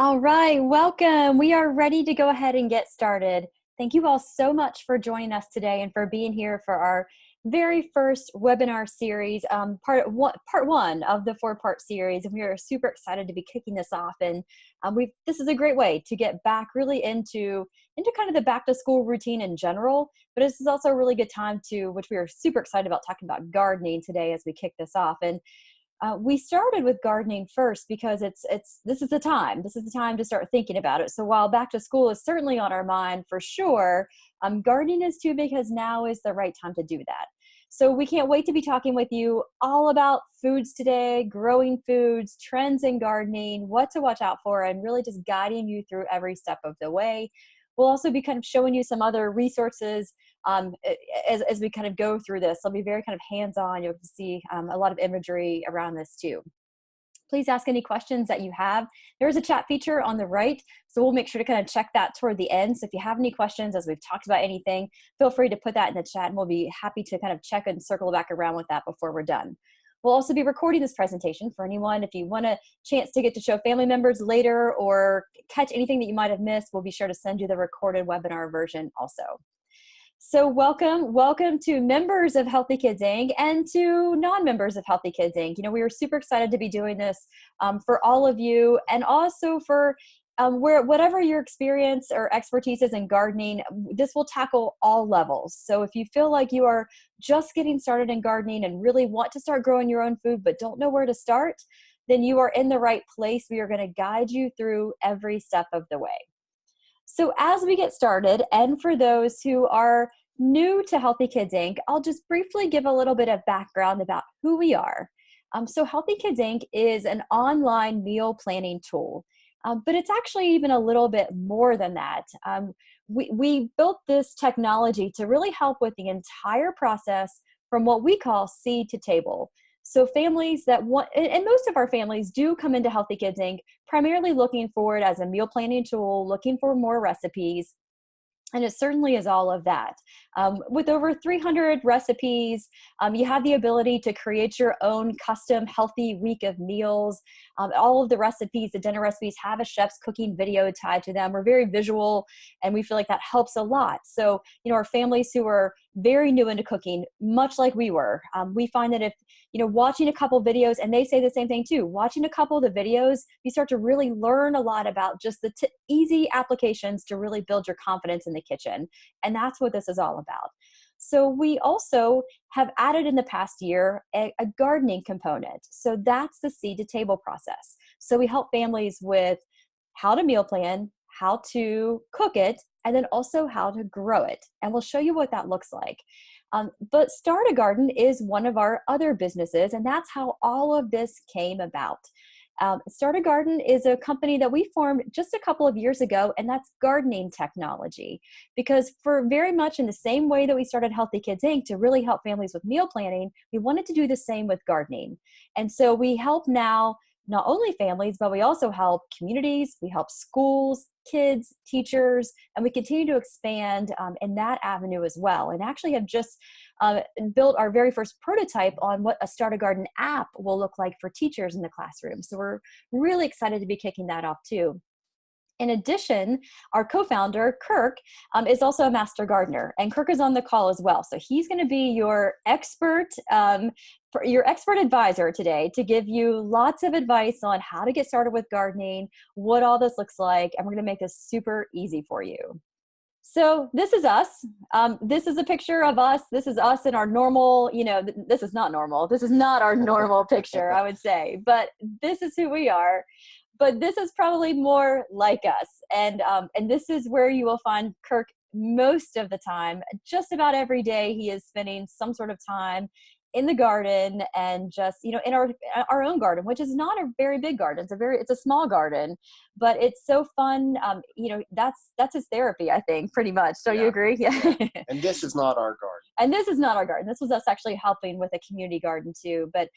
All right, welcome. We are ready to go ahead and get started. Thank you all so much for joining us today and for being here for our very first webinar series, part one of the four-part series. And we are super excited to be kicking this off. And this is a great way to get back really into kind of the back to school routine in general. But this is also a really good time which we are super excited about talking about gardening today as we kick this off. And we started with gardening first because this is the time to start thinking about it. So while back to school is certainly on our mind for sure, gardening is too, because now is the right time to do that. So we can't wait to be talking with you all about foods today, growing foods, trends in gardening, what to watch out for, and really just guiding you through every step of the way. We'll also be kind of showing you some other resources as we kind of go through this. It'll be very kind of hands-on. You'll see a lot of imagery around this too. Please ask any questions that you have. There is a chat feature on the right, so we'll make sure to kind of check that toward the end. So if you have any questions as we've talked about anything, feel free to put that in the chat, and we'll be happy to kind of check and circle back around with that before we're done. We'll also be recording this presentation for anyone. If you want a chance to get to show family members later or catch anything that you might have missed, we'll be sure to send you the recorded webinar version also. So welcome to members of Healthy Kids Inc. and to non-members of Healthy Kids Inc. You know, we are super excited to be doing this for all of you, and also for whatever your experience or expertise is in gardening. This will tackle all levels. So if you feel like you are just getting started in gardening and really want to start growing your own food but don't know where to start, then you are in the right place. We are going to guide you through every step of the way. So as we get started, and for those who are new to Healthy Kids Inc., I'll just briefly give a little bit of background about who we are. So Healthy Kids Inc. is an online meal planning tool, but it's actually even a little bit more than that. We built this technology to really help with the entire process from what we call seed to table. So families that want, and most of our families do come into Healthy Kids Inc. primarily looking for it as a meal planning tool, looking for more recipes. And it certainly is all of that. With over 300 recipes, you have the ability to create your own custom healthy week of meals. All of the recipes, the dinner recipes, have a chef's cooking video tied to them. We're very visual, and we feel like that helps a lot. So, you know, our families who are very new into cooking, much like we were, we find that if, you know, watching a couple videos, and they say the same thing too, watching a couple of the videos, you start to really learn a lot about just the easy applications to really build your confidence in the kitchen. And that's what this is all about. So we also have added in the past year a gardening component. So that's the seed to table process. So we help families with how to meal plan, how to cook it, and then also how to grow it. And we'll show you what that looks like. But Start a Garden is one of our other businesses, and that's how all of this came about. Start a Garden is a company that we formed just a couple of years ago, and that's gardening technology. Because for very much in the same way that we started Healthy Kids Inc. to really help families with meal planning, we wanted to do the same with gardening. And so we help now not only families, but we also help communities, we help schools, kids, teachers, and we continue to expand in that avenue as well. And actually have just built our very first prototype on what a Start a Garden app will look like for teachers in the classroom. So we're really excited to be kicking that off too. In addition, our co-founder, Kirk, is also a master gardener, and Kirk is on the call as well. So he's going to be your expert advisor today to give you lots of advice on how to get started with gardening, what all this looks like, and we're going to make this super easy for you. So this is us. This is a picture of us. This is us in our normal, you know, this is not normal. This is not our normal picture, I would say, but this is who we are. But this is probably more like us. And this is where you will find Kirk most of the time. Just about every day he is spending some sort of time in the garden, and just, you know, in our own garden, which is not a very big garden. It's a small garden, but it's so fun. You know, that's his therapy, I think, pretty much. Don't you agree? Yeah. And this is not our garden. And this is not our garden. This was us actually helping with a community garden too. But,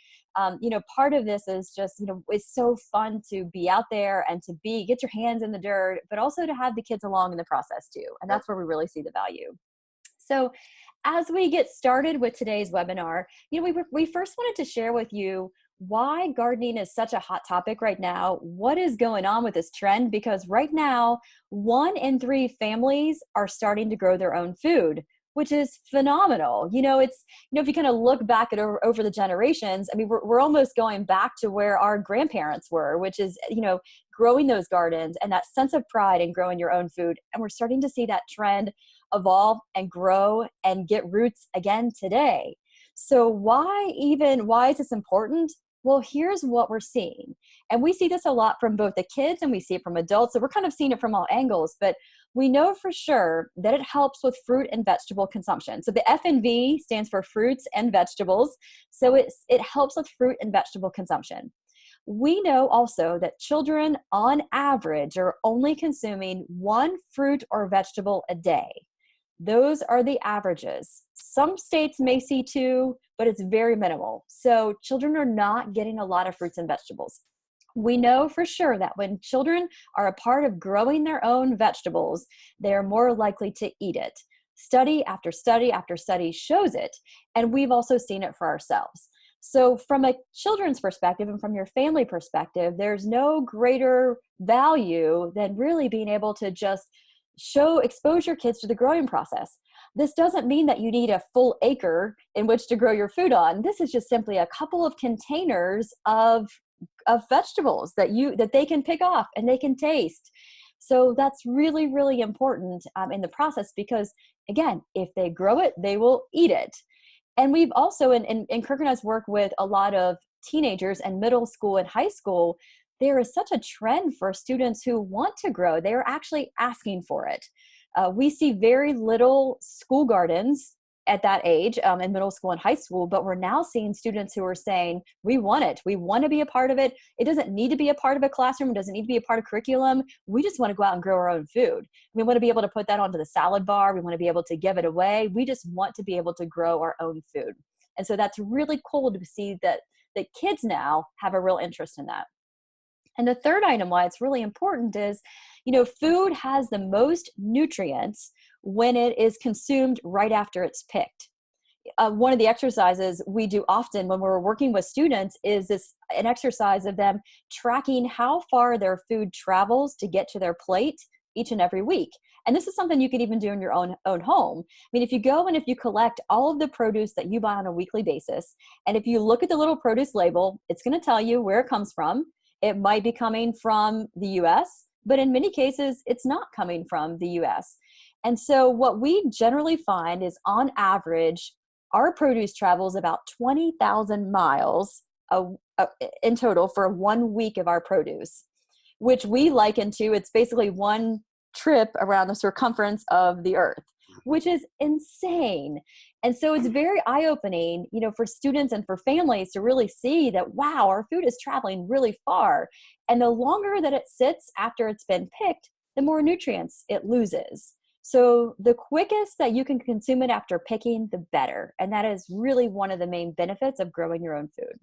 you know, part of this is just, you know, it's so fun to be out there and to get your hands in the dirt, but also to have the kids along in the process too. And that's where we really see the value. So as we get started with today's webinar, you know, we first wanted to share with you why gardening is such a hot topic right now. What is going on with this trend? Because right now, 1 in 3 families are starting to grow their own food, which is phenomenal. If you kind of look back at over the generations, I mean, we're almost going back to where our grandparents were, which is, growing those gardens and that sense of pride in growing your own food. And we're starting to see that trend evolve and grow and get roots again today. So why is this important? Well, here's what we're seeing. And we see this a lot from both the kids and we see it from adults. So we're kind of seeing it from all angles, but we know for sure that it helps with fruit and vegetable consumption. So the F&V stands for fruits and vegetables. So it helps with fruit and vegetable consumption. We know also that children on average are only consuming 1 fruit or vegetable a day. Those are the averages. Some states may see 2, but it's very minimal. So children are not getting a lot of fruits and vegetables. We know for sure that when children are a part of growing their own vegetables, they are more likely to eat it. Study after study after study shows it, and we've also seen it for ourselves. So from a children's perspective and from your family perspective, there's no greater value than really being able to just expose your kids to the growing process. This doesn't mean that you need a full acre in which to grow your food on. This is just simply a couple of containers of vegetables that they can pick off and they can taste. So that's really, really important in the process because, again, if they grow it, they will eat it. And we've also, in Kirk and I's work with a lot of teenagers and middle school and high school, there is such a trend for students who want to grow. They are actually asking for it. We see very little school gardens at that age in middle school and high school, but we're now seeing students who are saying, we want it. We want to be a part of it. It doesn't need to be a part of a classroom. It doesn't need to be a part of curriculum. We just want to go out and grow our own food. We want to be able to put that onto the salad bar. We want to be able to give it away. We just want to be able to grow our own food. And so that's really cool to see that kids now have a real interest in that. And the third item why it's really important is, food has the most nutrients when it is consumed right after it's picked. One of the exercises we do often when we're working with students is an exercise of them tracking how far their food travels to get to their plate each and every week. And this is something you can even do in your own home. I mean, if you go and if you collect all of the produce that you buy on a weekly basis, and if you look at the little produce label, it's going to tell you where it comes from. It might be coming from the US, but in many cases, it's not coming from the US. And so what we generally find is on average, our produce travels about 20,000 miles in total for 1 week of our produce, which we liken to, it's basically one trip around the circumference of the earth, which is insane. And so it's very eye-opening, for students and for families to really see that, wow, our food is traveling really far. And the longer that it sits after it's been picked, the more nutrients it loses. So the quickest that you can consume it after picking, the better. And that is really one of the main benefits of growing your own food.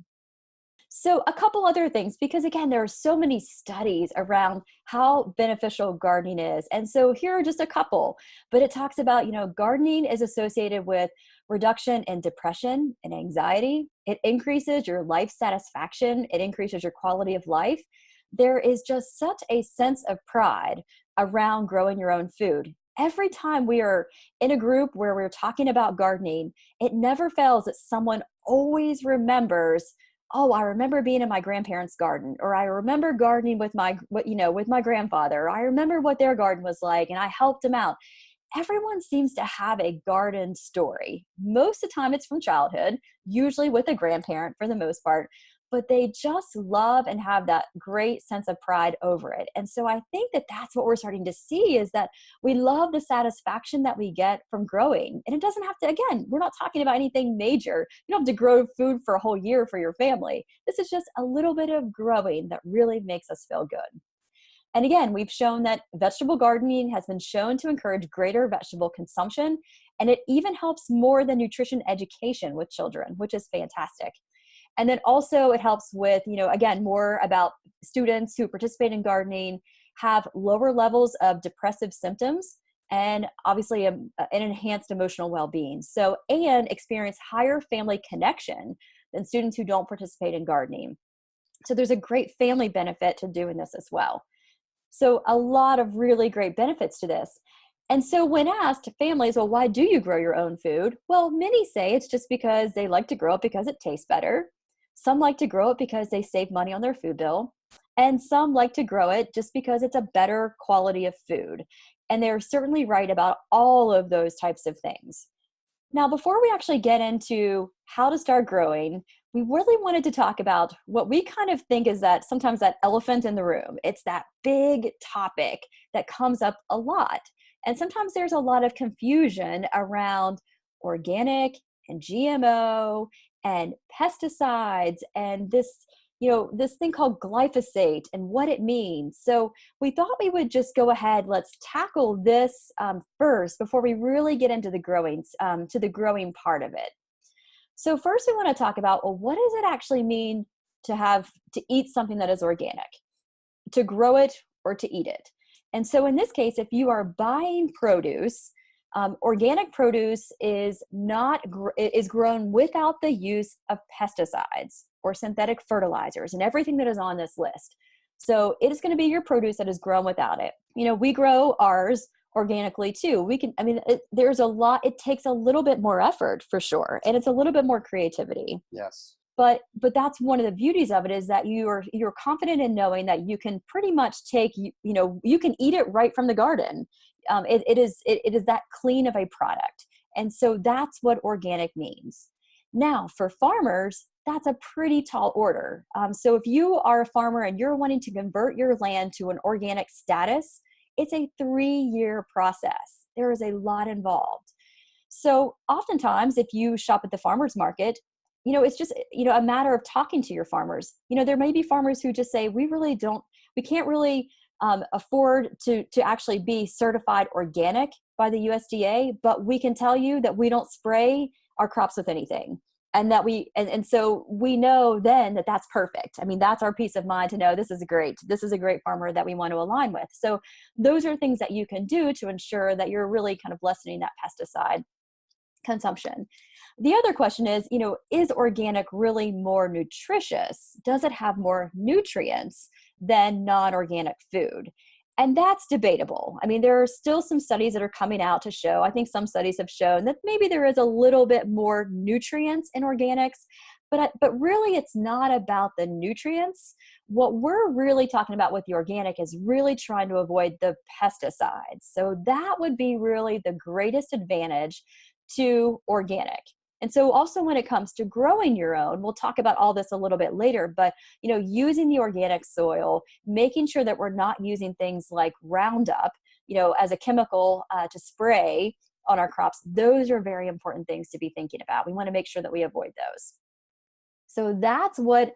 So a couple other things, because again, there are so many studies around how beneficial gardening is. And so here are just a couple, but it talks about, gardening is associated with reduction in depression and anxiety. It increases your life satisfaction. It increases your quality of life. There is just such a sense of pride around growing your own food. Every time we are in a group where we're talking about gardening, it never fails that someone always remembers, oh, I remember being in my grandparents' garden, or I remember gardening with my grandfather. I remember what their garden was like, and I helped them out. Everyone seems to have a garden story. Most of the time it's from childhood, usually with a grandparent for the most part, but they just love and have that great sense of pride over it. And so I think that that's what we're starting to see is that we love the satisfaction that we get from growing. And it doesn't have to, again, we're not talking about anything major. You don't have to grow food for a whole year for your family. This is just a little bit of growing that really makes us feel good. And again, we've shown that vegetable gardening has been shown to encourage greater vegetable consumption, and it even helps more than nutrition education with children, which is fantastic. And then also it helps with, again, more about students who participate in gardening have lower levels of depressive symptoms and obviously an enhanced emotional well-being. So, and experience higher family connection than students who don't participate in gardening. So there's a great family benefit to doing this as well. So a lot of really great benefits to this. And so when asked families, well, why do you grow your own food? Well, many say it's just because they like to grow it because it tastes better. Some like to grow it because they save money on their food bill. And some like to grow it just because it's a better quality of food. And they're certainly right about all of those types of things. Now, before we actually get into how to start growing, we really wanted to talk about what we kind of think is that sometimes that elephant in the room. It's that big topic that comes up a lot. And sometimes there's a lot of confusion around organic and GMO and pesticides and this thing called glyphosate and what it means. So we thought we would just go ahead, let's tackle this first before we really get into the growing part of it. So first we want to talk about, well, what does it actually mean to eat something that is organic, to grow it or to eat it? And so in this case, if you are buying produce, organic produce is grown without the use of pesticides or synthetic fertilizers and everything that is on this list. So it is going to be your produce that is grown without it. We grow ours organically too. It takes a little bit more effort for sure. And it's a little bit more creativity. Yes. But that's one of the beauties of it, is that you're confident in knowing that you can pretty much you can eat it right from the garden. It is that clean of a product. And so that's what organic means. Now for farmers, that's a pretty tall order. So if you are a farmer and you're wanting to convert your land to an organic status, it's a 3-year process. There is a lot involved. So oftentimes if you shop at the farmer's market, it's just, a matter of talking to your farmers. There may be farmers who just say, we can't really afford to actually be certified organic by the USDA, but we can tell you that we don't spray our crops with anything. And and so we know then that that's perfect. I mean, that's our peace of mind to know this is a great farmer that we want to align with. So those are things that you can do to ensure that you're really kind of lessening that pesticide consumption. The other question is organic really more nutritious? Does it have more nutrients than non-organic food? And that's debatable. I mean, there are still some studies that are coming out to show, I think some studies have shown that maybe there is a little bit more nutrients in organics, but really it's not about the nutrients. What we're really talking about with the organic is really trying to avoid the pesticides. So that would be really the greatest advantage to organic. And so also when it comes to growing your own, we'll talk about all this a little bit later, but using the organic soil, making sure that we're not using things like Roundup, as a chemical to spray on our crops, those are very important things to be thinking about. We want to make sure that we avoid those. So that's what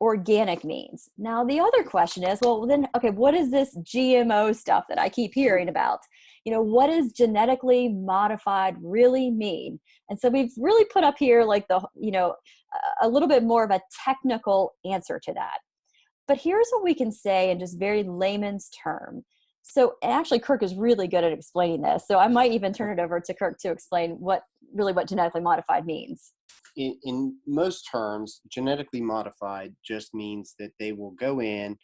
organic means. Now, the other question is, well, then, okay, what is this GMO stuff that I keep hearing about? What does genetically modified really mean? And so we've really put up here like a little bit more of a technical answer to that. But here's what we can say in just very layman's term. So actually, Kirk is really good at explaining this. So I might even turn it over to Kirk to explain what genetically modified means. In most terms, genetically modified just means that they will go in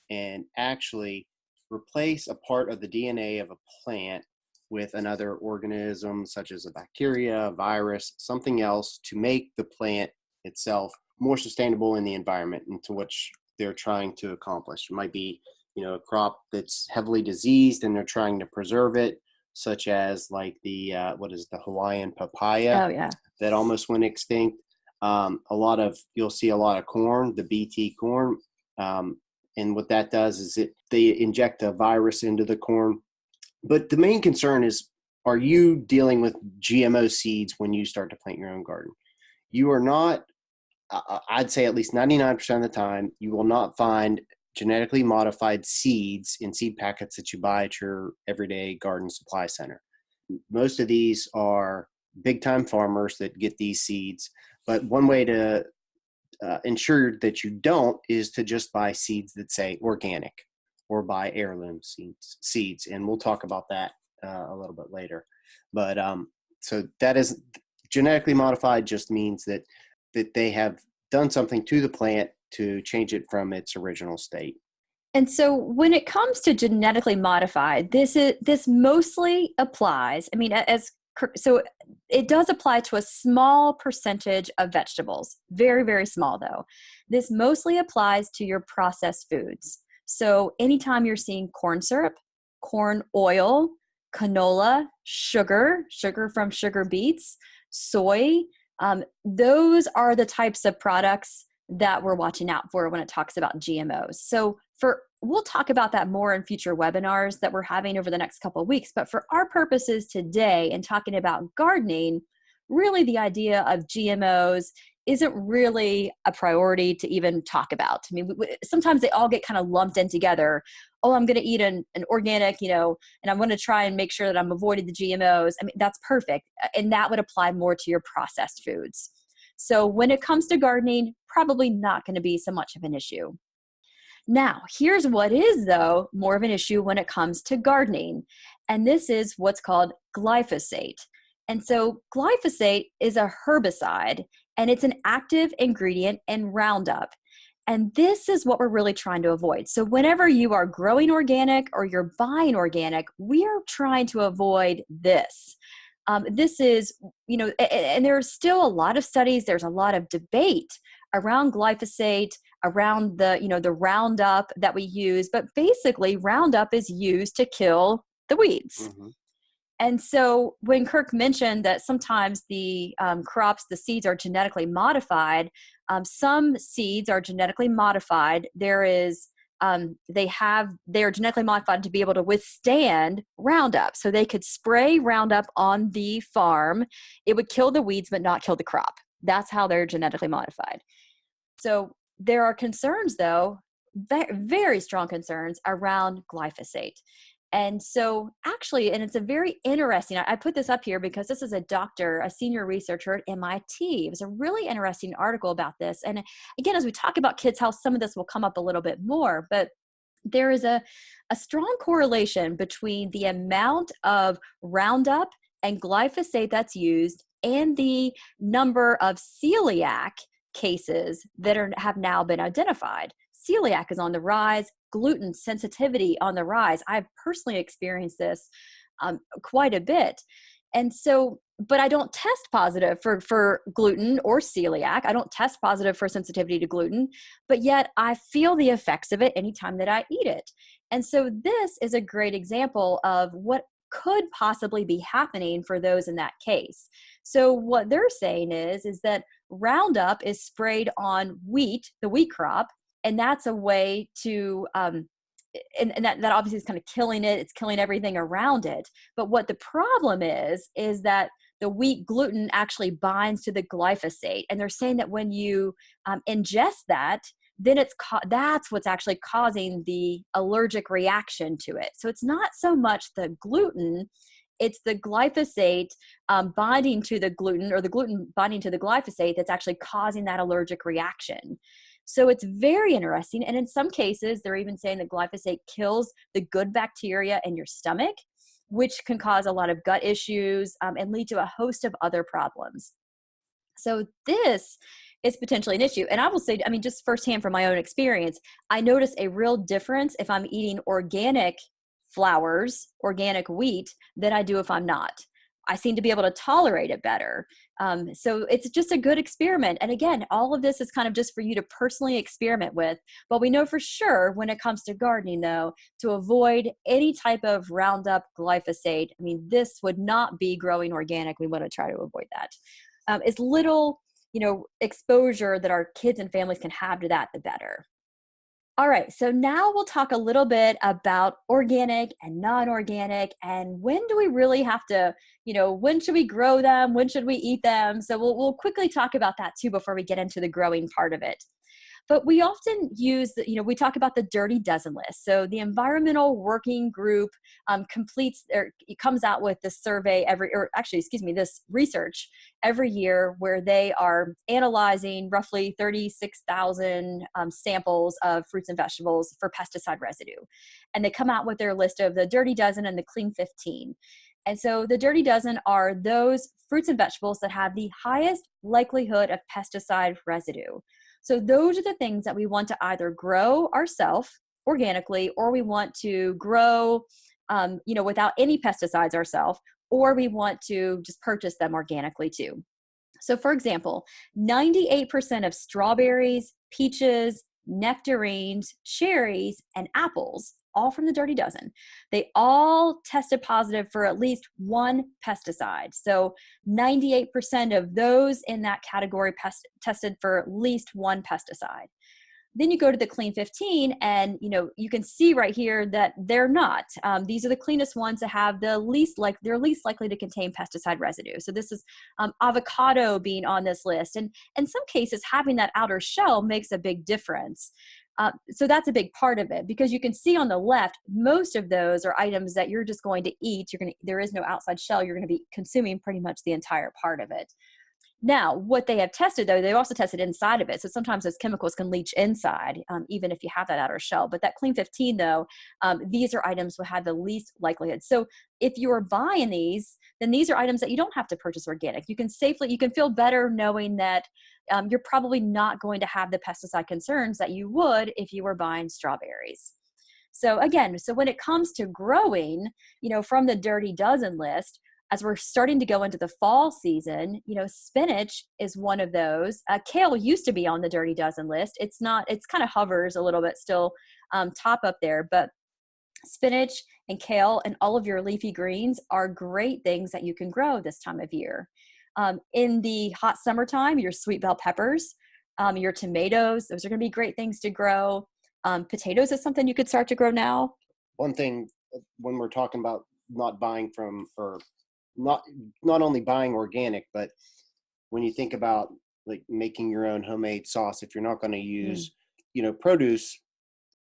and actually replace a part of the DNA of a plant with another organism, such as a bacteria, a virus, something else, to make the plant itself more sustainable in the environment into which they're trying to accomplish. It might be, a crop that's heavily diseased and they're trying to preserve it, such as like the Hawaiian papaya. Oh yeah, that almost went extinct. You'll see a lot of corn, the BT corn. And what that does is they inject a virus into the corn. But the main concern is, are you dealing with GMO seeds when you start to plant your own garden? You are not, I'd say at least 99% of the time, you will not find genetically modified seeds in seed packets that you buy at your everyday garden supply center. Most of these are big-time farmers that get these seeds. But one way to ensure that you don't is to just buy seeds that say organic, or buy heirloom seeds. And we'll talk about that a little bit later. But so that is genetically modified, just means that they have done something to the plant to change it from its original state. And so when it comes to genetically modified, this mostly applies, I mean, so it does apply to a small percentage of vegetables, very, very small though. This mostly applies to your processed foods. So anytime you're seeing corn syrup, corn oil, canola, sugar from sugar beets, soy, those are the types of products that we're watching out for when it talks about GMOs. So we'll talk about that more in future webinars that we're having over the next couple of weeks. But for our purposes today and talking about gardening, really the idea of GMOs isn't really a priority to even talk about. I mean, sometimes they all get kind of lumped in together. Oh, I'm going to eat an organic, and I'm going to try and make sure that I'm avoiding the GMOs. I mean, that's perfect. And that would apply more to your processed foods. So when it comes to gardening, probably not going to be so much of an issue. Now, here's what is, though, more of an issue when it comes to gardening. And this is what's called glyphosate. And so glyphosate is a herbicide, and it's an active ingredient in Roundup. And this is what we're really trying to avoid. So whenever you are growing organic or you're buying organic, we are trying to avoid this. This is, and there's still a lot of studies, there's a lot of debate around glyphosate, around the Roundup that we use, but basically Roundup is used to kill the weeds. Mm-hmm. And so when Kirk mentioned that sometimes the crops, the seeds are genetically modified, some seeds are genetically modified. They are genetically modified to be able to withstand Roundup. So they could spray Roundup on the farm. It would kill the weeds, but not kill the crop. That's how they're genetically modified. So there are concerns, though, very strong concerns around glyphosate. And so actually, and it's a very interesting, I put this up here because this is a doctor, a senior researcher at MIT. It was a really interesting article about this. And again, as we talk about kids' health, some of this will come up a little bit more, but there is a strong correlation between the amount of Roundup and glyphosate that's used and the number of celiac cases that have now been identified. Celiac is on the rise, gluten sensitivity on the rise. I've personally experienced this quite a bit. And so, but I don't test positive for gluten or celiac. I don't test positive for sensitivity to gluten, but yet I feel the effects of it anytime that I eat it. And so this is a great example of what could possibly be happening for those in that case. So what they're saying is that Roundup is sprayed on wheat, the wheat crop, and that's a way to, and that obviously is kind of killing it. It's killing everything around it. But what the problem is that the wheat gluten actually binds to the glyphosate. And they're saying that when you ingest that, then that's what's actually causing the allergic reaction to it. So it's not so much the gluten, it's the glyphosate binding to the gluten, or the gluten binding to the glyphosate, that's actually causing that allergic reaction. So it's very interesting. And in some cases, they're even saying that glyphosate kills the good bacteria in your stomach, which can cause a lot of gut issues and lead to a host of other problems. So this is potentially an issue. And I will say, I mean, just firsthand from my own experience, I notice a real difference if I'm eating organic flours, organic wheat, than I do if I'm not. I seem to be able to tolerate it better. So it's just a good experiment. And again, all of this is kind of just for you to personally experiment with. But we know for sure when it comes to gardening, though, to avoid any type of Roundup, glyphosate, I mean, this would not be growing organic. We want to try to avoid that. As little, exposure that our kids and families can have to that, the better. All right, so now we'll talk a little bit about organic and non-organic, and when do we really have to, when should we grow them? When should we eat them? So we'll quickly talk about that too before we get into the growing part of it. But we often use, we talk about the Dirty Dozen list. So the Environmental Working Group comes out with this survey this research every year where they are analyzing roughly 36,000 samples of fruits and vegetables for pesticide residue. And they come out with their list of the Dirty Dozen and the Clean 15. And so the Dirty Dozen are those fruits and vegetables that have the highest likelihood of pesticide residue. So those are the things that we want to either grow ourselves organically, or we want to grow, without any pesticides ourselves, or we want to just purchase them organically too. So for example, 98% of strawberries, peaches, nectarines, cherries, and apples, all from the Dirty Dozen, they all tested positive for at least one pesticide. So 98% of those in that category tested for at least one pesticide. Then you go to the clean 15, and you can see right here that they're not. These are the cleanest ones that have they're least likely to contain pesticide residue. So this is avocado being on this list, and in some cases having that outer shell makes a big difference. So that's a big part of it, because you can see on the left, most of those are items that you're just going to eat. There is no outside shell. You're going to be consuming pretty much the entire part of it. Now, what they have tested, though, they've also tested inside of it. So sometimes those chemicals can leach inside, even if you have that outer shell. But that clean 15, though, these are items that have the least likelihood. So if you're buying these, then these are items that you don't have to purchase organic. You can feel better knowing that you're probably not going to have the pesticide concerns that you would if you were buying strawberries. So again, when it comes to growing, from the Dirty Dozen list, as we're starting to go into the fall season, spinach is one of those. Kale used to be on the Dirty Dozen list. It's kind of hovers a little bit still top up there, but spinach and kale and all of your leafy greens are great things that you can grow this time of year. In the hot summertime, your sweet bell peppers, your tomatoes, those are going to be great things to grow. Potatoes is something you could start to grow now. One thing when we're talking about not buying from, or not only buying organic, but when you think about like making your own homemade sauce, if you're not going to use, produce,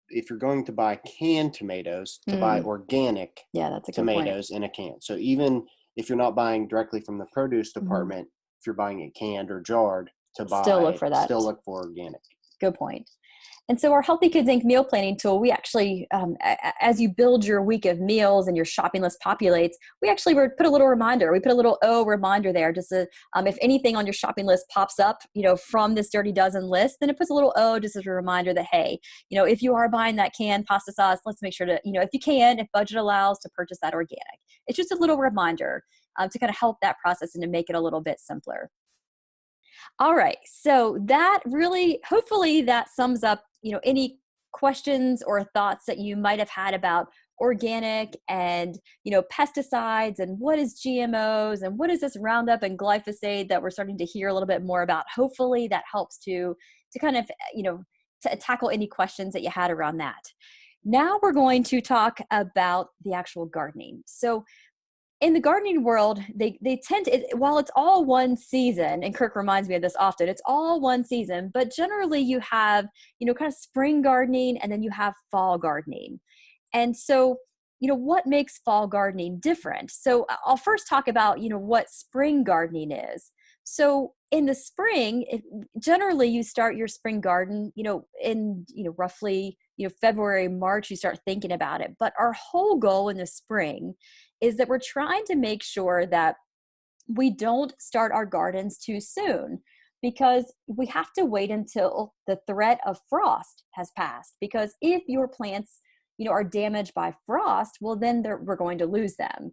if you're going to buy canned tomatoes, to buy organic that's a good tomatoes point. in a can. So even if you're not buying directly from the produce department, if you're buying it canned or jarred, Still look for that. Still look for organic. Good point. And so our Healthy Kids Inc. meal planning tool, we actually, as you build your week of meals and your shopping list populates, we actually put a little reminder. We put a little reminder there, just to, if anything on your shopping list pops up, from this Dirty Dozen list, then it puts a little O just as a reminder that, hey, if you are buying that canned pasta sauce, let's make sure to, if you can, if budget allows, to purchase that organic. It's just a little reminder to kind of help that process and to make it a little bit simpler. All right. So that really, hopefully that sums up, any questions or thoughts that you might have had about organic and, pesticides, and what is GMOs and what is this Roundup and glyphosate that we're starting to hear a little bit more about. Hopefully that helps to kind of, to tackle any questions that you had around that. Now we're going to talk about the actual gardening. So in the gardening world, they tend to, while it's all one season, and Kirk reminds me of this often, it's all one season, but generally you have, kind of spring gardening, and then you have fall gardening. And so, what makes fall gardening different? So I'll first talk about, what spring gardening is. So in the spring, generally you start your spring garden, in, roughly, February, March, you start thinking about it. But our whole goal in the spring is that we're trying to make sure that we don't start our gardens too soon, because we have to wait until the threat of frost has passed. Because if your plants, are damaged by frost, well, then we're going to lose them.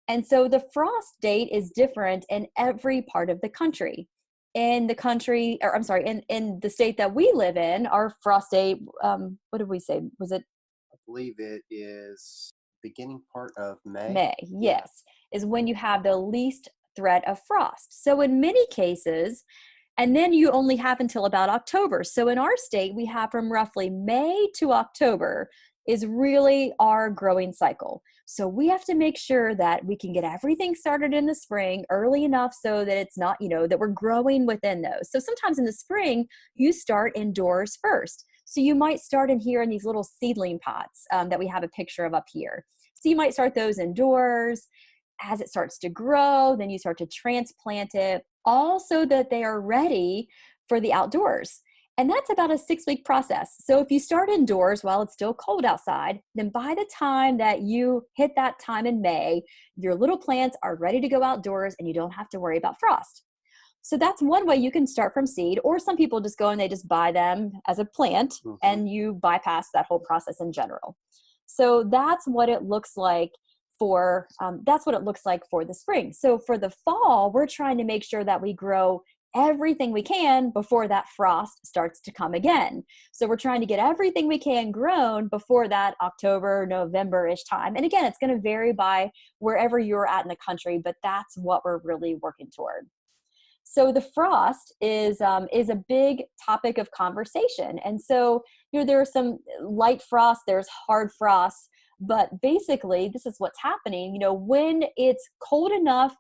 And so the frost date is different in every part of the country. In the country, or I'm sorry, in the state that we live in, our frost date, what did we say? Was it? I believe it is beginning part of May. May, yes, is when you have the least threat of frost. So in many cases, and then you only have until about October. So in our state, we have from roughly May to October is really our growing cycle. So we have to make sure that we can get everything started in the spring early enough so that it's not, that we're growing within those. So sometimes in the spring, you start indoors first. So you might start in here in these little seedling pots that we have a picture of up here. So you might start those indoors. As it starts to grow, then you start to transplant it, all so that they are ready for the outdoors. And that's about a 6-week process. So if you start indoors while it's still cold outside, then by the time that you hit that time in May, your little plants are ready to go outdoors and you don't have to worry about frost. So that's one way you can start from seed, or some people just go and they just buy them as a plant and you bypass that whole process in general. So that's what it looks like for the spring. So for the fall, we're trying to make sure that we grow everything we can before that frost starts to come again. So we're trying to get everything we can grown before that October, November-ish time. And again, it's going to vary by wherever you're at in the country, but that's what we're really working toward. So the frost is a big topic of conversation. And so, there are some light frost, there's hard frost, but basically this is what's happening. When it's cold enough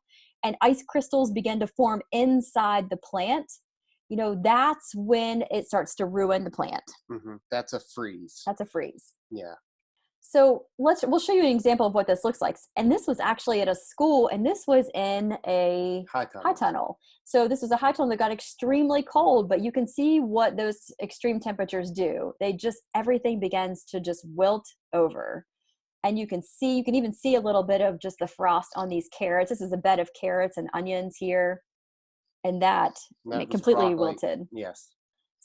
and ice crystals begin to form inside the plant, that's when it starts to ruin the plant. That's a freeze. That's a freeze. Yeah. So we'll show you an example of what this looks like. And this was actually at a school, and this was in a high tunnel. So this was a high tunnel that got extremely cold, but you can see what those extreme temperatures do. Everything begins to just wilt over. And you can even see a little bit of just the frost on these carrots. This is a bed of carrots and onions here. And that completely wilted. Yes.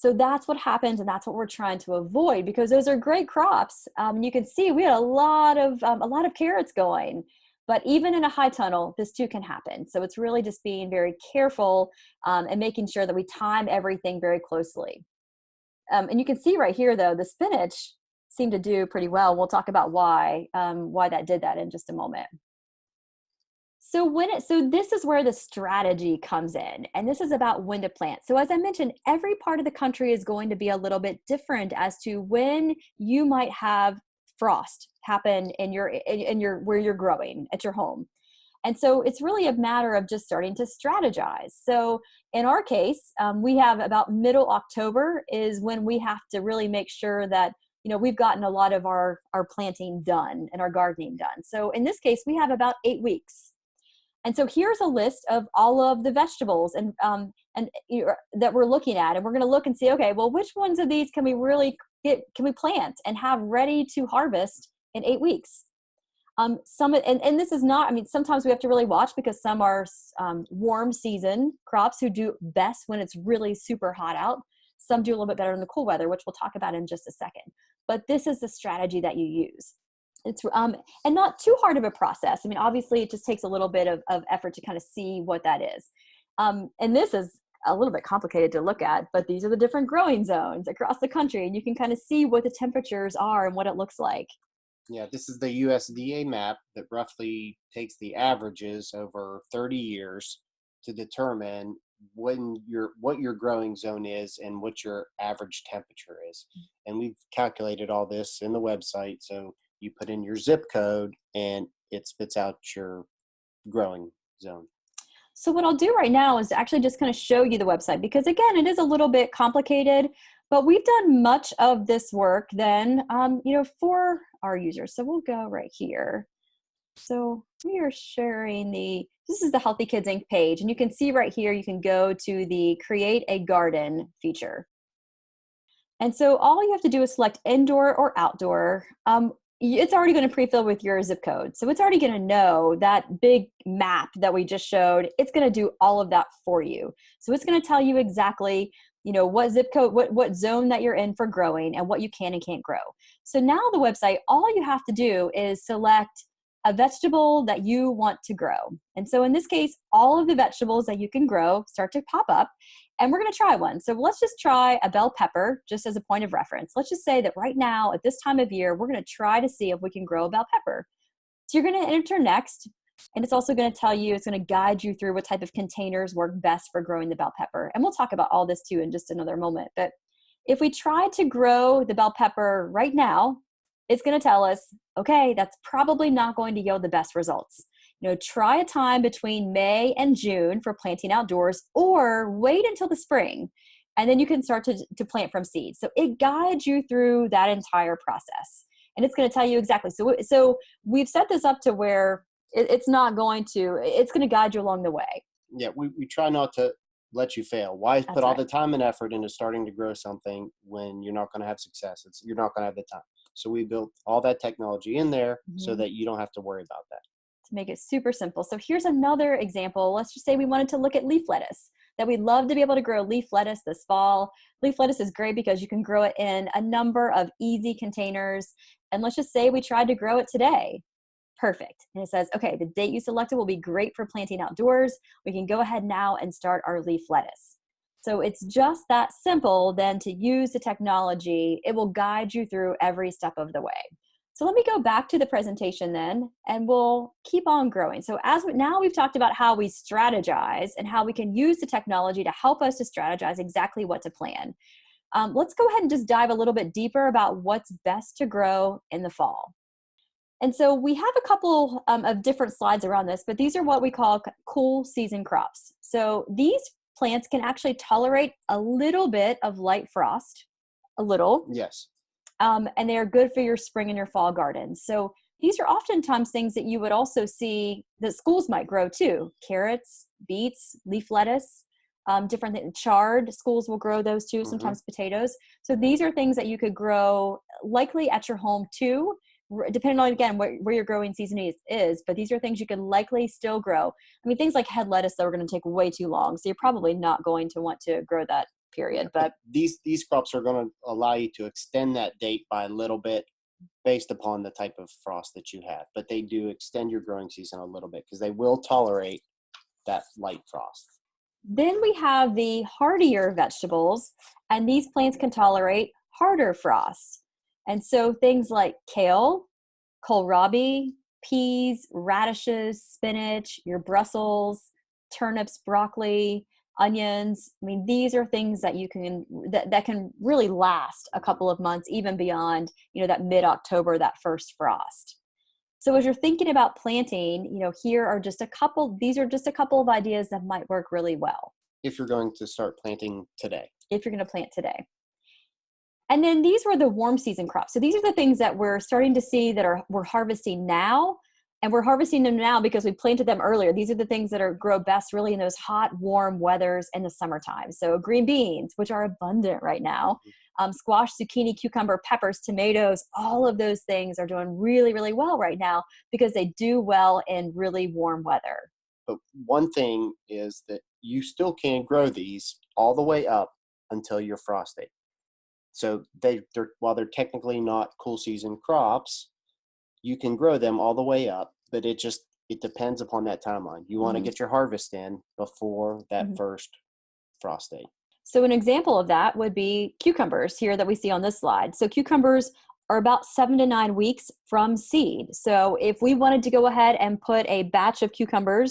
So that's what happens, and that's what we're trying to avoid, because those are great crops. You can see we had a lot of carrots going, but even in a high tunnel, this too can happen. So it's really just being very careful and making sure that we time everything very closely. And you can see right here, though, the spinach seemed to do pretty well. We'll talk about why that did that in just a moment. So this is where the strategy comes in, and this is about when to plant. So as I mentioned, every part of the country is going to be a little bit different as to when you might have frost happen in your where you're growing at your home. And so it's really a matter of just starting to strategize. So in our case, we have about middle October is when we have to really make sure that we've gotten a lot of our planting done and our gardening done. So in this case, we have about 8 weeks. And so here's a list of all of the vegetables and that we're looking at, and we're going to look and see, okay, well, which ones of these can we plant and have ready to harvest in 8 weeks? And this is not, sometimes we have to really watch, because some are warm season crops who do best when it's really super hot out. Some do a little bit better in the cool weather, which we'll talk about in just a second. But this is the strategy that you use. It's and not too hard of a process. Obviously it just takes a little bit of effort to kind of see what that is. And this is a little bit complicated to look at, but these are the different growing zones across the country, and you can kind of see what the temperatures are and what it looks like. Yeah, this is the USDA map that roughly takes the averages over 30 years to determine what your growing zone is and what your average temperature is. And we've calculated all this in the website. So you put in your zip code and it spits out your growing zone. So what I'll do right now is actually just kind of show you the website, because again, it is a little bit complicated, but we've done much of this work then, for our users. So we'll go right here. So we are sharing this is the Healthy Kids Inc. page, and you can see right here, you can go to the Create a Garden feature. And so all you have to do is select indoor or outdoor. It's already going to pre-fill with your zip code. So it's already going to know that big map that we just showed. It's going to do all of that for you. So it's going to tell you exactly, what zip code, what zone that you're in for growing and what you can and can't grow. So now the website, all you have to do is select a vegetable that you want to grow. And so in this case, all of the vegetables that you can grow start to pop up, and we're going to try one. So let's just try a bell pepper just as a point of reference. Let's just say that right now at this time of year, we're going to try to see if we can grow a bell pepper. So you're going to enter next, and it's also going to tell you, it's going to guide you through what type of containers work best for growing the bell pepper. And we'll talk about all this too in just another moment. But if we try to grow the bell pepper right now, it's going to tell us, okay, that's probably not going to yield the best results. Try a time between May and June for planting outdoors, or wait until the spring, and then you can start to plant from seed. So it guides you through that entire process, and it's going to tell you exactly. So we've set this up to where it's going to guide you along the way. Yeah, we try not to let you fail. Why put all the time and effort into starting to grow something when you're not going to have success? You're not going to have the time. So we built all that technology in there so that you don't have to worry about that. To make it super simple. So here's another example. Let's just say we wanted to look at leaf lettuce. that we'd love to be able to grow leaf lettuce this fall. Leaf lettuce is great because you can grow it in a number of easy containers. And let's just say we tried to grow it today. Perfect. And it says, okay, the date you selected will be great for planting outdoors. We can go ahead now and start our leaf lettuce. So it's just that simple then to use the technology. It will guide you through every step of the way. So let me go back to the presentation then, and we'll keep on growing. So now we've talked about how we strategize and how we can use the technology to help us to strategize exactly what to plan. Let's go ahead and just dive a little bit deeper about what's best to grow in the fall. And so we have a couple of different slides around this, but these are what we call cool season crops. So these plants can actually tolerate a little bit of light frost, a little. Yes. And they are good for your spring and your fall gardens. So these are oftentimes things that you would also see that schools might grow too. Carrots, beets, leaf lettuce, different things. Chard, schools will grow those too, sometimes potatoes. So these are things that you could grow likely at your home too, depending on, again, where your growing season is. But these are things you could likely still grow. I mean, things like head lettuce, though, are going to take way too long. So you're probably not going to want to grow that. Period. But these crops are going to allow you to extend that date by a little bit based upon the type of frost that you have. But they do extend your growing season a little bit because they will tolerate that light frost. Then we have the hardier vegetables, and these plants can tolerate harder frost. And so things like kale, kohlrabi, peas, radishes, spinach, your Brussels, turnips, broccoli, onions. I mean, these are things that you can that can really last a couple of months, even beyond, that mid-October, that first frost. So as you're thinking about planting, these are just a couple of ideas that might work really well. If you're going to start planting today. If you're going to plant today. And then these were the warm season crops. So these are the things that we're starting to see that we're harvesting now. And we're harvesting them now because we planted them earlier. These are the things that grow best really in those hot, warm weathers in the summertime. So green beans, which are abundant right now, squash, zucchini, cucumber, peppers, tomatoes, all of those things are doing really, really well right now because they do well in really warm weather. But one thing is that you still can grow these all the way up until your frost date. So while they're technically not cool season crops, you can grow them all the way up, but it depends upon that timeline. You want to get your harvest in before that first frost date. So an example of that would be cucumbers here that we see on this slide. So cucumbers are about 7 to 9 weeks from seed. So if we wanted to go ahead and put a batch of cucumber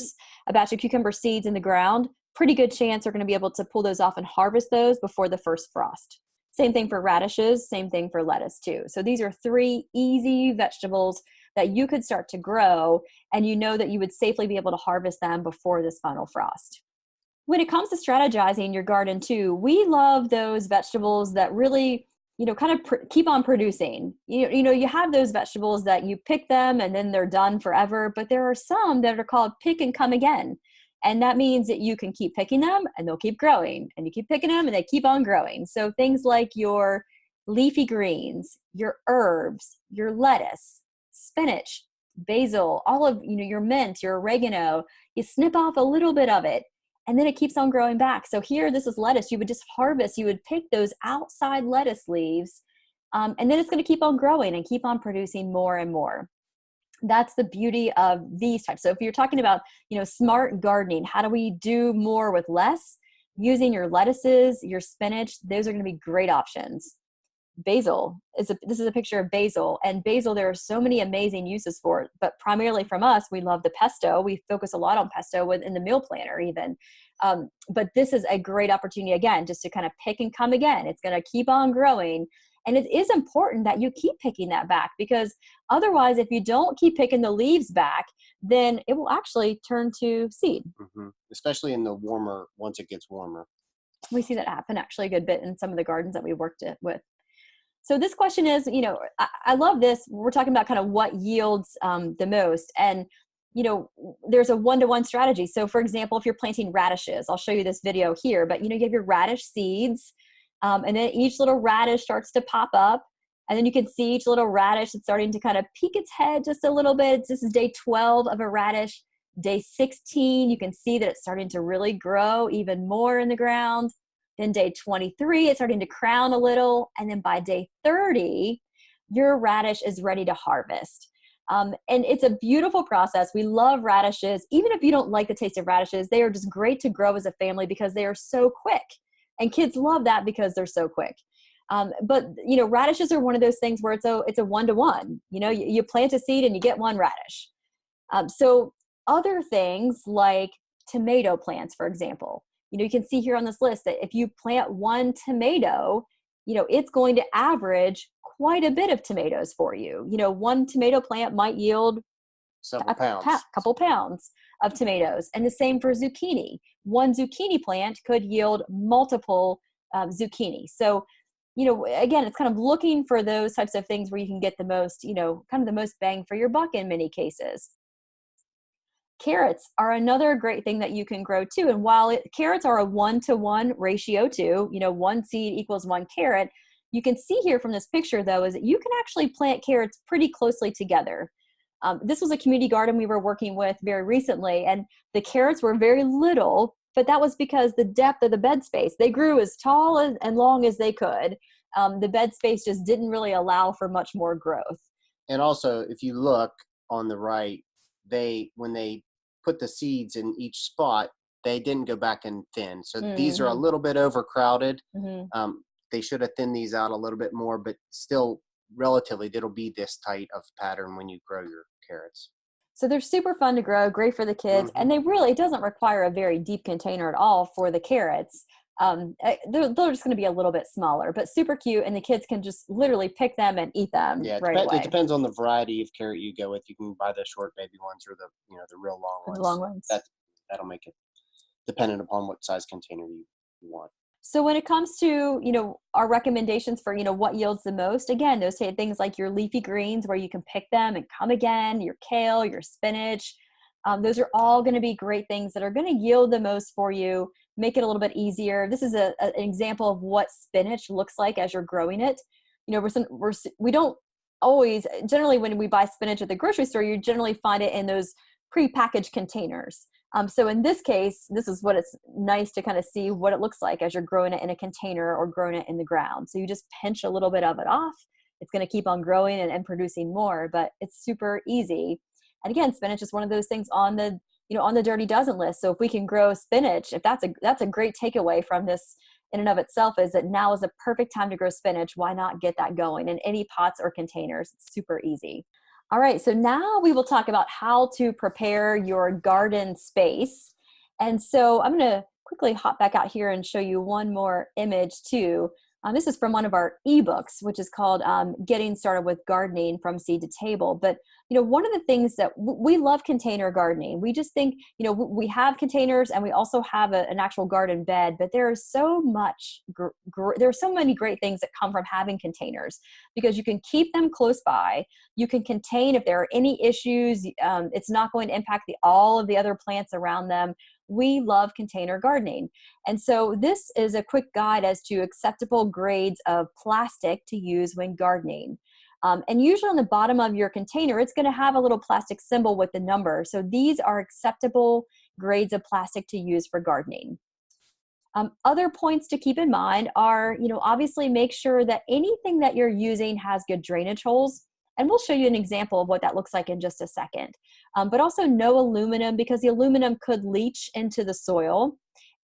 seeds in the ground, pretty good chance we're going to be able to pull those off and harvest those before the first frost. Same thing for radishes, same thing for lettuce too. So these are 3 easy vegetables that you could start to grow, and that you would safely be able to harvest them before this final frost. When it comes to strategizing your garden too, we love those vegetables that really, keep on producing. You have those vegetables that you pick them and then they're done forever, but there are some that are called pick and come again. And that means that you can keep picking them and they'll keep growing, and you keep picking them and they keep on growing. So things like your leafy greens, your herbs, your lettuce, spinach, basil, all of, your mint, your oregano, you snip off a little bit of it and then it keeps on growing back. So here, this is lettuce. You would just harvest, you would pick those outside lettuce leaves, and then it's going to keep on growing and keep on producing more and more. That's the beauty of these types. So if you're talking about, smart gardening, how do we do more with less? Using your lettuces, your spinach, those are going to be great options. Basil this is a picture of basil, and basil, there are so many amazing uses for it, but primarily from us, we love the pesto. We focus a lot on pesto in the meal planner even. But this is a great opportunity, again, just to kind of pick and come again. It's going to keep on growing. And it is important that you keep picking that back, because otherwise, if you don't keep picking the leaves back, then it will actually turn to seed. Especially in the once it gets warmer. We see that happen actually a good bit in some of the gardens that we worked with. So this question is, I love this. We're talking about kind of what yields the most. And, there's a 1-to-1 strategy. So for example, if you're planting radishes, I'll show you this video here, but, you have your radish seeds. And then each little radish starts to pop up. And then you can see each little radish is starting to kind of peek its head just a little bit. This is day 12 of a radish. Day 16, you can see that it's starting to really grow even more in the ground. Then day 23, it's starting to crown a little. And then by day 30, your radish is ready to harvest. And it's a beautiful process. We love radishes. Even if you don't like the taste of radishes, they are just great to grow as a family because they are so quick. And kids love that because they're so quick. But radishes are one of those things where it's a one-to-one. You plant a seed and you get one radish. So other things like tomato plants, for example, you can see here on this list that if you plant one tomato, it's going to average quite a bit of tomatoes for you. One tomato plant might yield several pounds, couple pounds of tomatoes. And the same for zucchini. One zucchini plant could yield multiple zucchini. So, again, it's kind of looking for those types of things where you can get the most, kind of the most bang for your buck in many cases. Carrots are another great thing that you can grow too. And while carrots are a 1-to-1 ratio too, one seed equals one carrot, you can see here from this picture though, is that you can actually plant carrots pretty closely together. This was a community garden we were working with very recently, and the carrots were very little, but that was because the depth of the bed space, they grew as tall and long as they could. The bed space just didn't really allow for much more growth. And also, if you look on the right, when they put the seeds in each spot, they didn't go back and thin. So these are a little bit overcrowded. They should have thinned these out a little bit more, but still relatively, it'll be this tight of pattern when you grow your carrots. So they're super fun to grow, great for the kids. And it doesn't require a very deep container at all for the carrots. They're just going to be a little bit smaller, but super cute. And the kids can just literally pick them and eat them right away. It depends on the variety of carrot you go with. You can buy the short baby ones or the real long ones. The long ones. That'll make it dependent upon what size container you want. So when it comes to, our recommendations for, what yields the most, again, those things like your leafy greens where you can pick them and come again, your kale, your spinach, those are all going to be great things that are going to yield the most for you, make it a little bit easier. This is an example of what spinach looks like as you're growing it. We don't always, generally when we buy spinach at the grocery store, you generally find it in those pre-packaged containers. So in this case, this is what it's nice to kind of see what it looks like as you're growing it in a container or growing it in the ground. So you just pinch a little bit of it off. It's going to keep on growing and producing more, but it's super easy. And again, spinach is one of those things on the Dirty Dozen list. So if we can grow spinach, if that's a great takeaway from this in and of itself, is that now is a perfect time to grow spinach. Why not get that going in any pots or containers? It's super easy. All right, so now we will talk about how to prepare your garden space. And so I'm going to quickly hop back out here and show you one more image too. This is from one of our ebooks, which is called Getting Started with Gardening from Seed to Table. But, one of the things that we love container gardening. We just think, we have containers and we also have an actual garden bed, but there's so many great things that come from having containers because you can keep them close by. You can contain if there are any issues. It's not going to impact all of the other plants around them. We love container gardening. And so this is a quick guide as to acceptable grades of plastic to use when gardening. And usually on the bottom of your container, it's going to have a little plastic symbol with the number. So these are acceptable grades of plastic to use for gardening. Other points to keep in mind are, obviously make sure that anything that you're using has good drainage holes. And we'll show you an example of what that looks like in just a second. But also no aluminum, because the aluminum could leach into the soil.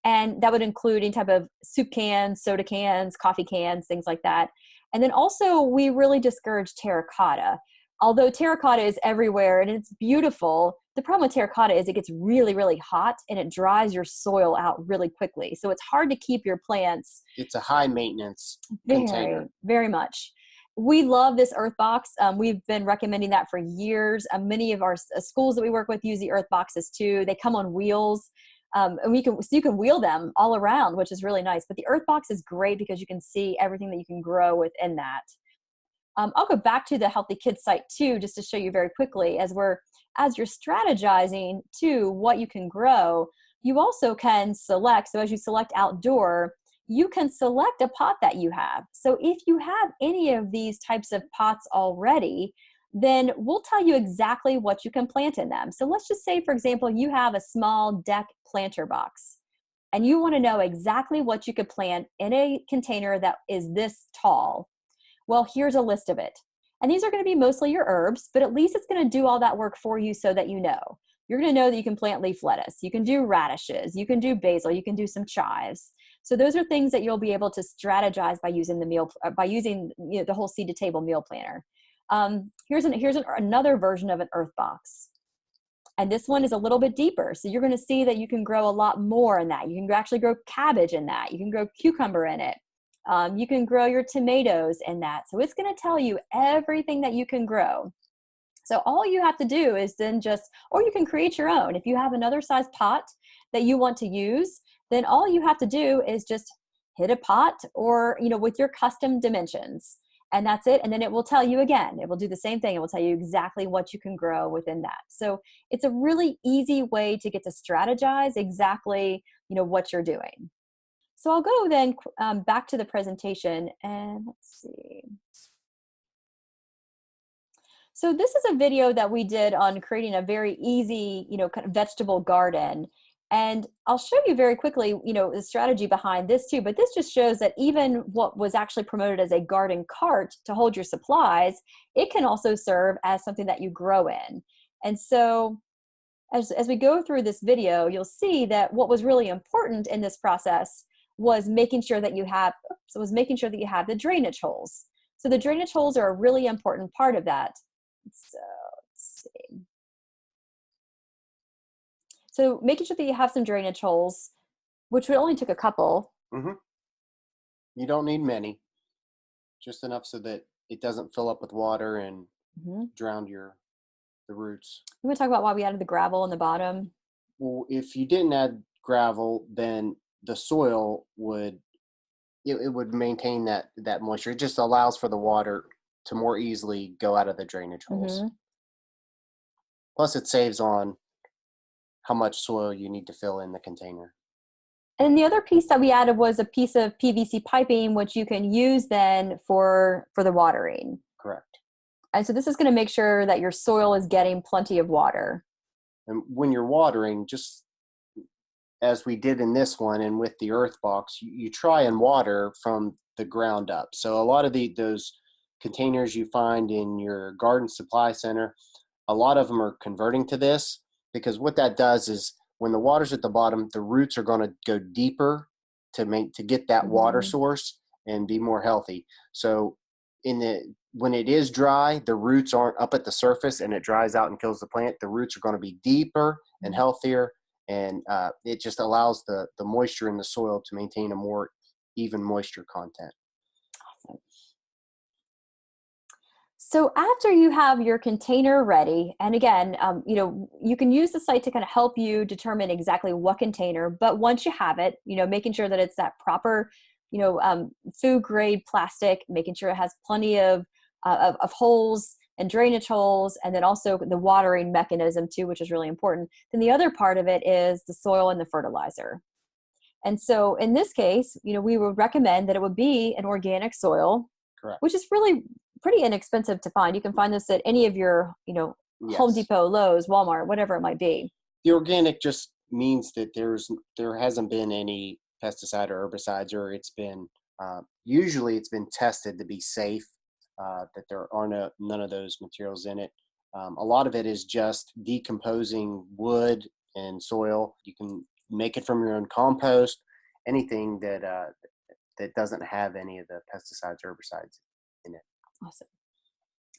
And that would include any type of soup cans, soda cans, coffee cans, things like that. And then also we really discourage terracotta. Although terracotta is everywhere and it's beautiful, the problem with terracotta is it gets really, really hot and it dries your soil out really quickly. So it's hard to keep your plants. It's a high maintenance container. Very much. We love this earth box. We've been recommending that for years. Many of our schools that we work with use the earth boxes too. They come on wheels. And you can wheel them all around, which is really nice. But the earth box is great because you can see everything that you can grow within that. I'll go back to the Healthy Kids site too, just to show you very quickly as you're strategizing to what you can grow, you also can select. So as you select outdoor, you can select a pot that you have. So if you have any of these types of pots already, then we'll tell you exactly what you can plant in them. So let's just say, for example, you have a small deck planter box and you want to know exactly what you could plant in a container that is this tall. Well, here's a list of it. And these are going to be mostly your herbs, but at least it's going to do all that work for you so that you know. You're going to know that you can plant leaf lettuce, you can do radishes, you can do basil, you can do some chives. So those are things that you'll be able to strategize by using the whole seed to table meal planner. Here's another version of an earth box. And this one is a little bit deeper. So you're going to see that you can grow a lot more in that. You can actually grow cabbage in that. You can grow cucumber in it. You can grow your tomatoes in that. So it's going to tell you everything that you can grow. So all you have to do is then or you can create your own. If you have another size pot that you want to use, then all you have to do is just hit a pot or, with your custom dimensions. And that's it. And then it will tell you again, it will do the same thing. It will tell you exactly what you can grow within that. So it's a really easy way to get to strategize exactly, what you're doing. So I'll go then back to the presentation and let's see. So this is a video that we did on creating a very easy, kind of vegetable garden. And I'll show you very quickly, the strategy behind this too, but this just shows that even what was actually promoted as a garden cart to hold your supplies, it can also serve as something that you grow in. And so as we go through this video, you'll see that what was really important in this process was making sure that you have the drainage holes. So the drainage holes are a really important part of that. So let's see. So making sure that you have some drainage holes, which would only took a couple. Mm-hmm. You don't need many, just enough so that it doesn't fill up with water and drown the roots. You want to talk about why we added the gravel in the bottom? Well, if you didn't add gravel, then the soil would maintain that moisture. It just allows for the water to more easily go out of the drainage holes. Mm-hmm. Plus it saves on how much soil you need to fill in the container. And the other piece that we added was a piece of PVC piping, which you can use then for the watering. Correct. And so this is going to make sure that your soil is getting plenty of water. And when you're watering, just as we did in this one and with the earth box, you try and water from the ground up. So a lot of those containers you find in your garden supply center, a lot of them are converting to this, because what that does is when the water's at the bottom, the roots are going to go deeper to get that water source and be more healthy. So when it is dry, the roots aren't up at the surface and it dries out and kills the plant. The roots are going to be deeper and healthier, and it just allows the moisture in the soil to maintain a more even moisture content. Awesome. So after you have your container ready, and again, you can use the site to kind of help you determine exactly what container, but once you have it, making sure that it's that proper, food grade plastic, making sure it has plenty of holes and drainage holes, and then also the watering mechanism too, which is really important. Then the other part of it is the soil and the fertilizer. And so in this case, we would recommend that it would be an organic soil. Correct. Which is really pretty inexpensive to find. You can find this at any of your, Yes. Home Depot, Lowe's, Walmart, whatever it might be. The organic just means that there hasn't been any pesticide or herbicides, or it's been usually it's been tested to be safe, that there are none of those materials in it. A lot of it is just decomposing wood and soil. You can make it from your own compost, anything that doesn't have any of the pesticides or herbicides in it. Awesome.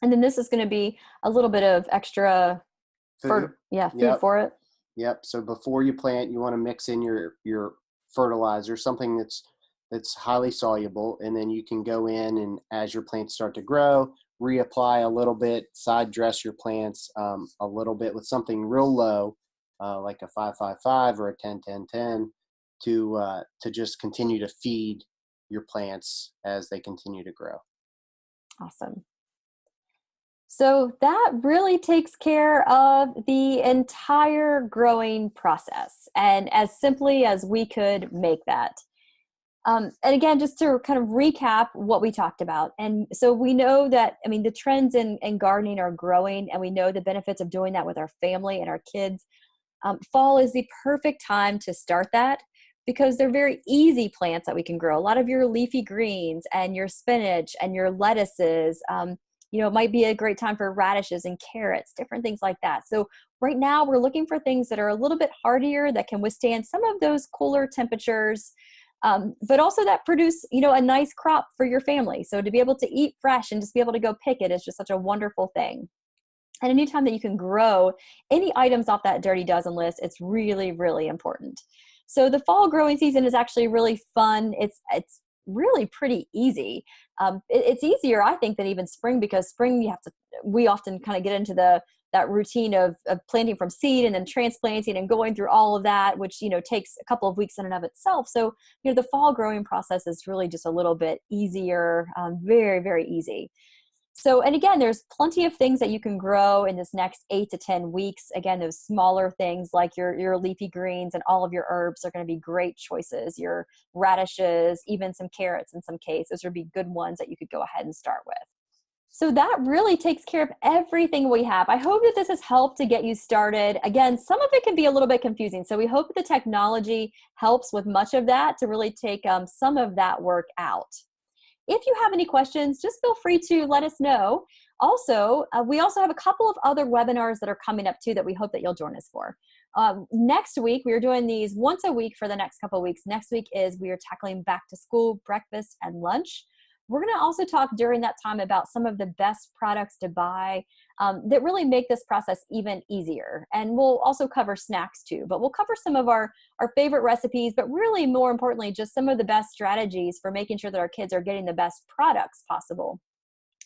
And then this is going to be a little bit of extra food for it. Yep. So before you plant, you want to mix in your fertilizer, something that's highly soluble, and then you can go in and as your plants start to grow, reapply a little bit, side dress your plants a little bit with something real low, like a 5-5-5 or a 10-10-10, to just continue to feed your plants as they continue to grow. Awesome. So that really takes care of the entire growing process, and as simply as we could make that. And again, just to kind of recap what we talked about. And so we know that, I mean, the trends in gardening are growing, and we know the benefits of doing that with our family and our kids. Fall is the perfect time to start that because they're very easy plants that we can grow. A lot of your leafy greens and your spinach and your lettuces, it might be a great time for radishes and carrots, different things like that. So right now we're looking for things that are a little bit hardier, that can withstand some of those cooler temperatures, but also that produce, a nice crop for your family. So to be able to eat fresh and just be able to go pick it is just such a wonderful thing. And anytime that you can grow any items off that Dirty Dozen list, it's really, really important. So the fall growing season is actually really fun. It's really pretty easy. It's easier, I think, than even spring, because spring we often kind of get into that routine of planting from seed and then transplanting and going through all of that, which, takes a couple of weeks in and of itself. So, the fall growing process is really just a little bit easier, very, very easy. So, and again, there's plenty of things that you can grow in this next 8 to 10 weeks. Again, those smaller things like your leafy greens and all of your herbs are going to be great choices. Your radishes, even some carrots in some cases, those would be good ones that you could go ahead and start with. So that really takes care of everything we have. I hope that this has helped to get you started. Again, some of it can be a little bit confusing. So we hope the technology helps with much of that to really take some of that work out. If you have any questions, just feel free to let us know. Also, we also have a couple of other webinars that are coming up too that we hope that you'll join us for. Next week, we are doing these once a week for the next couple of weeks. Next week we are tackling back to school, breakfast, and lunch. We're going to also talk during that time about some of the best products to buy that really make this process even easier. And we'll also cover snacks too, but we'll cover some of our favorite recipes, but really more importantly, just some of the best strategies for making sure that our kids are getting the best products possible.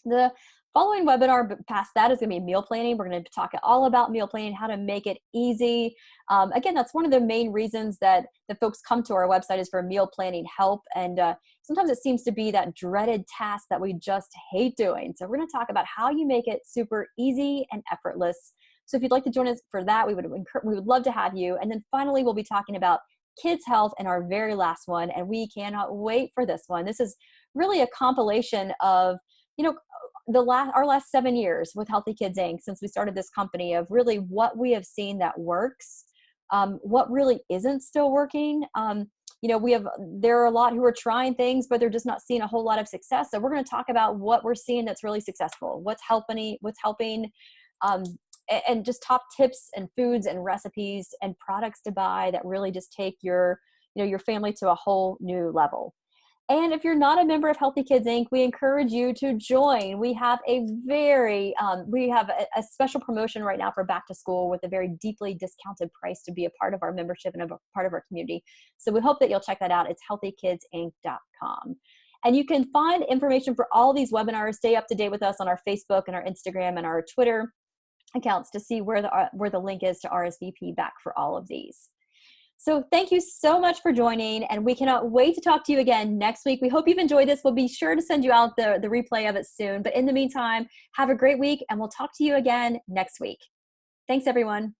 The following webinar past that is going to be meal planning. We're going to talk all about meal planning, how to make it easy. Again, that's one of the main reasons that the folks come to our website is for meal planning help. And sometimes it seems to be that dreaded task that we just hate doing. So we're going to talk about how you make it super easy and effortless. So if you'd like to join us for that, we would love to have you. And then finally, we'll be talking about kids' health in our very last one. And we cannot wait for this one. This is really a compilation of, our last 7 years with Healthy Kids Inc. since we started this company, of really what we have seen that works, what really isn't still working. There are a lot who are trying things, but they're just not seeing a whole lot of success. So we're going to talk about what we're seeing that's really successful, what's helping, and just top tips and foods and recipes and products to buy that really just take your family to a whole new level. And if you're not a member of Healthy Kids Inc., we encourage you to join. We have a special promotion right now for back to school with a very deeply discounted price to be a part of our membership and a part of our community. So we hope that you'll check that out. It's healthykidsinc.com. And you can find information for all these webinars, stay up to date with us on our Facebook and our Instagram and our Twitter accounts to see where the link is to RSVP back for all of these. So thank you so much for joining, and we cannot wait to talk to you again next week. We hope you've enjoyed this. We'll be sure to send you out the replay of it soon. But in the meantime, have a great week, and we'll talk to you again next week. Thanks, everyone.